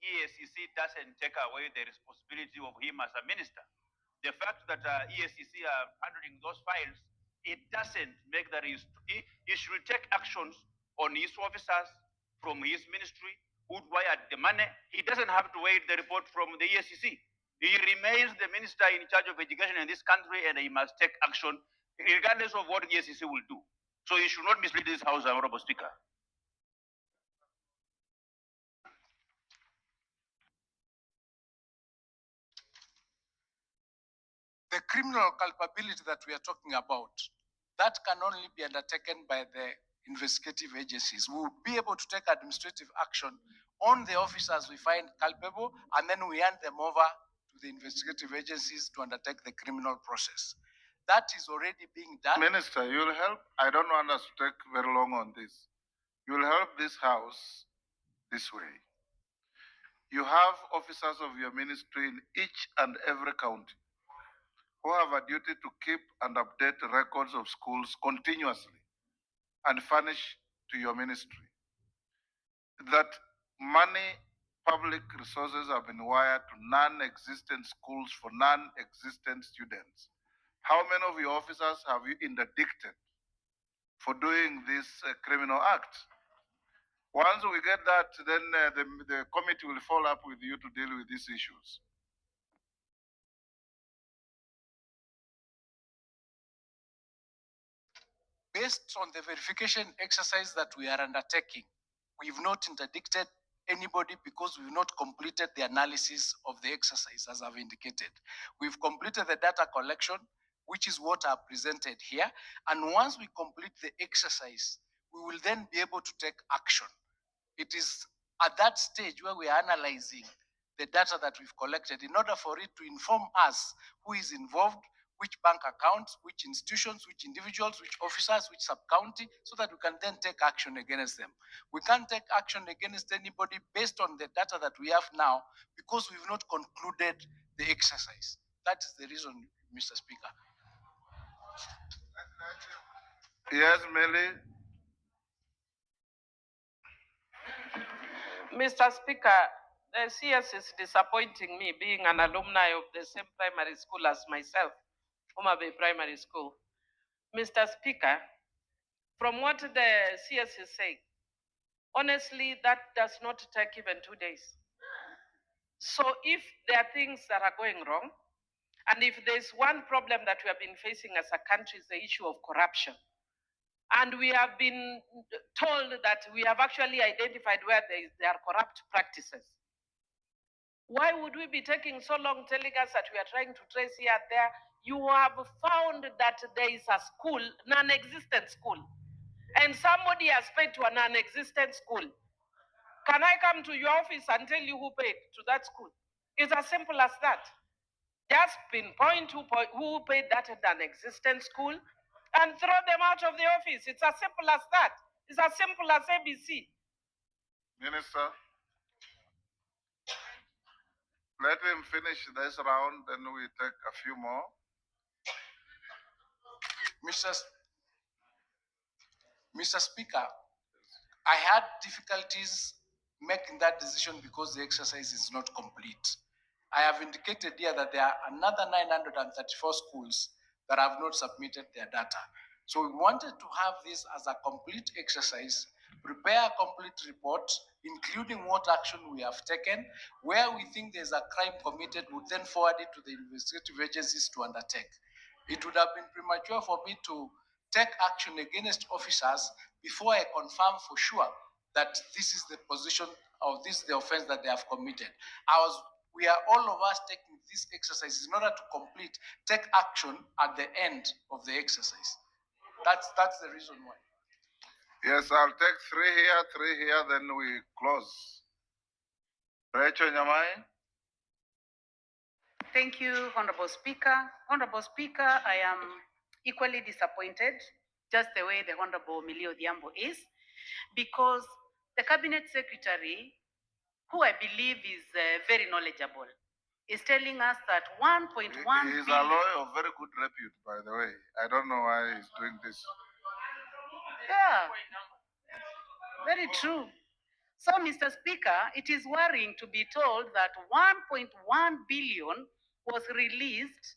EACC doesn't take away the responsibility of him as a minister. The fact that EACC are handling those files, it doesn't make that he should take actions on his officers from his ministry who wired the money. He doesn't have to wait the report from the EACC. He remains the minister in charge of education in this country, and he must take action regardless of what EACC will do. So he should not mislead this House, Honorable Speaker. The criminal culpability that we are talking about, that can only be undertaken by the investigative agencies. We will be able to take administrative action on the officers we find culpable, and then we hand them over to the investigative agencies to undertake the criminal process. That is already being done. Minister, you'll help. I don't want us to take very long on this. You'll help this House this way. You have officers of your ministry in each and every county who have a duty to keep and update records of schools continuously and furnish to your ministry. That money, public resources have been wired to non-existent schools for non-existent students. How many of your officers have you interdicted for doing this criminal act? Once we get that, then the committee will follow up with you to deal with these issues. Based on the verification exercise that we are undertaking, we've not interdicted anybody because we've not completed the analysis of the exercise, as I've indicated. We've completed the data collection, which is what I've presented here. And once we complete the exercise, we will then be able to take action. It is at that stage where we are analyzing the data that we've collected in order for it to inform us who is involved, which bank accounts, which institutions, which individuals, which officers, which sub-county, so that we can then take action against them. We can't take action against anybody based on the data that we have now because we've not concluded the exercise. That is the reason, Mr. Speaker. Yes, Millie. Mr. Speaker, the CS is disappointing me, being an alumni of the same primary school as myself, Homa Bay Primary School. Mr. Speaker, from what the CS is saying, honestly, that does not take even 2 days. So if there are things that are going wrong, and if there's one problem that we have been facing as a country, is the issue of corruption. And we have been told that we have actually identified where there are corrupt practices. Why would we be taking so long telling us that we are trying to trace here and there? You have found that there is a school, non-existent school, and somebody has paid to a non-existent school. Can I come to your office and tell you who paid to that school? It's as simple as that. Just pinpoint who paid that non-existent school and throw them out of the office. It's as simple as that. It's as simple as ABC. Minister, let him finish this round, then we take a few more. Mr. Speaker, I had difficulties making that decision because the exercise is not complete. I have indicated here that there are another 934 schools that have not submitted their data. So we wanted to have this as a complete exercise, prepare a complete report, including what action we have taken. Where we think there's a crime committed, we then forward it to the investigative agencies to undertake. It would have been premature for me to take action against officers before I confirm for sure that this is the position or this is the offense that they have committed. We are all of us taking this exercise in order to take action at the end of the exercise. That's the reason why. Yes, I'll take 3 here, then we close. Rachel Nyamai. Thank you, Honorable Speaker. Honorable Speaker, I am equally disappointed, just the way the Honorable Millie Odhiambo is, because the Cabinet Secretary, who I believe is very knowledgeable, is telling us that 1.1 billion... He's a lawyer of very good repute, by the way. I don't know why he's doing this. Yeah, very true. So, Mr. Speaker, it is worrying to be told that 1.1 billion was released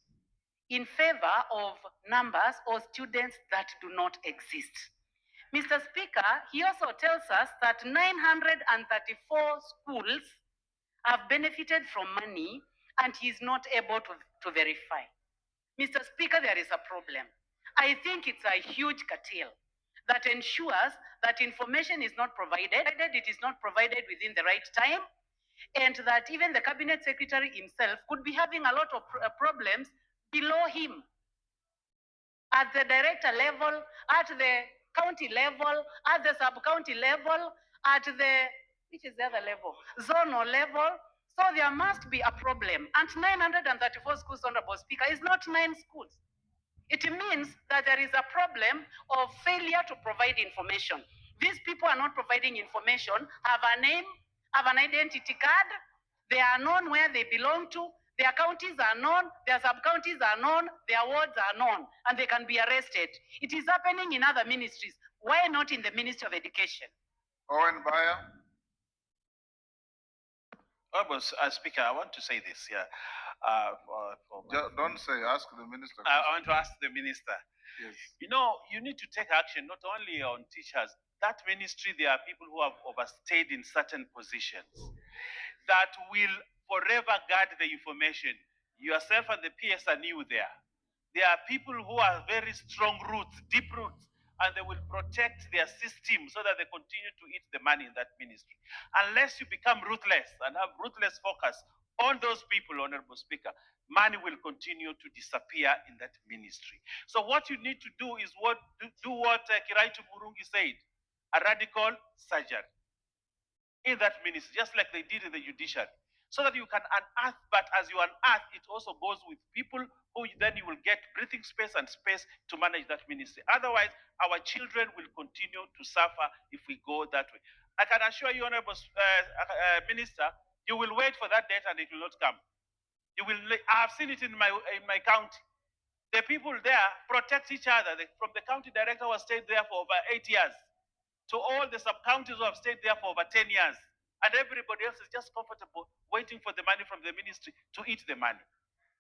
in favor of numbers or students that do not exist. Mr. Speaker, he also tells us that 934 schools have benefited from money and he is not able to verify. Mr. Speaker, there is a problem. I think it's a huge cartel that ensures that information is not provided, it is not provided within the right time, and that even the cabinet secretary himself could be having a lot of problems below him at the director level, at the county level, at the sub-county level, at the, which is the other level, zonal level. So there must be a problem. And 934 schools, Honorable Speaker, is not 9 schools. It means that there is a problem of failure to provide information. These people are not providing information, have a name, have an identity card, they are known where they belong to, their counties are known, their sub-counties are known, their wards are known, and they can be arrested. It is happening in other ministries. Why not in the Ministry of Education? Owen Bayer. Honorable Speaker, I want to say this here. Don't say, ask the minister. I want to ask the minister. Yes. You know, you need to take action not only on teachers. That ministry, there are people who have overstayed in certain positions that will forever guard the information. Yourself and the PS are new there. There are people who are very strong roots, deep roots, and they will protect their system so that they continue to eat the money in that ministry. Unless you become ruthless and have ruthless focus on those people, Honorable Speaker, money will continue to disappear in that ministry. So what you need to do is do what Kiraitu Murungi said, a radical surgery in that ministry, just like they did in the judiciary, so that you can unearth, but as you unearth, it also goes with people who then you will get breathing space and space to manage that ministry. Otherwise, our children will continue to suffer if we go that way. I can assure you, Honorable Minister, you will wait for that date and it will not come. You will. I have seen it in my county. The people there protect each other. From the county director who has stayed there for over 8 years, to all the sub-counties who have stayed there for over 10 years. And everybody else is just comfortable waiting for the money from the ministry to eat the money.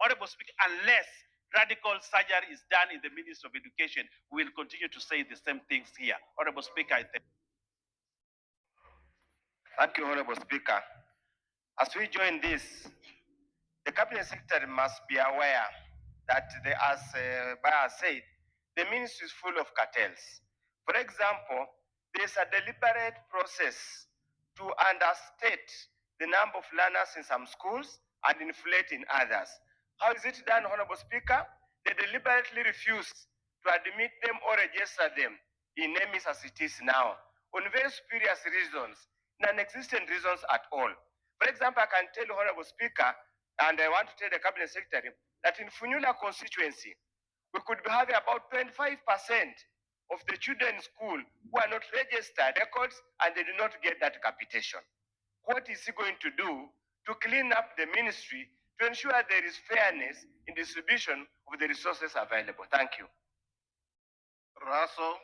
Honorable Speaker, unless radical surgery is done in the Ministry of Education, we will continue to say the same things here. Honorable Speaker, I thank you. Thank you, Honorable Speaker. As we join this, the Cabinet Secretary must be aware that, as Bayer said, the ministry is full of cartels. For example, there is a deliberate process to understate the number of learners in some schools and inflate in others. How is it done, Honorable Speaker? They deliberately refuse to admit them or register them in NEMIS as it is now, on very spurious reasons, non-existent reasons at all. For example, I can tell you, Honorable Speaker, and I want to tell the Cabinet Secretary, that in Funyula constituency, we could be having about 25% of the children in school who are not registered records and they do not get that capitation. What is he going to do to clean up the ministry to ensure there is fairness in distribution of the resources available? Thank you. Raso.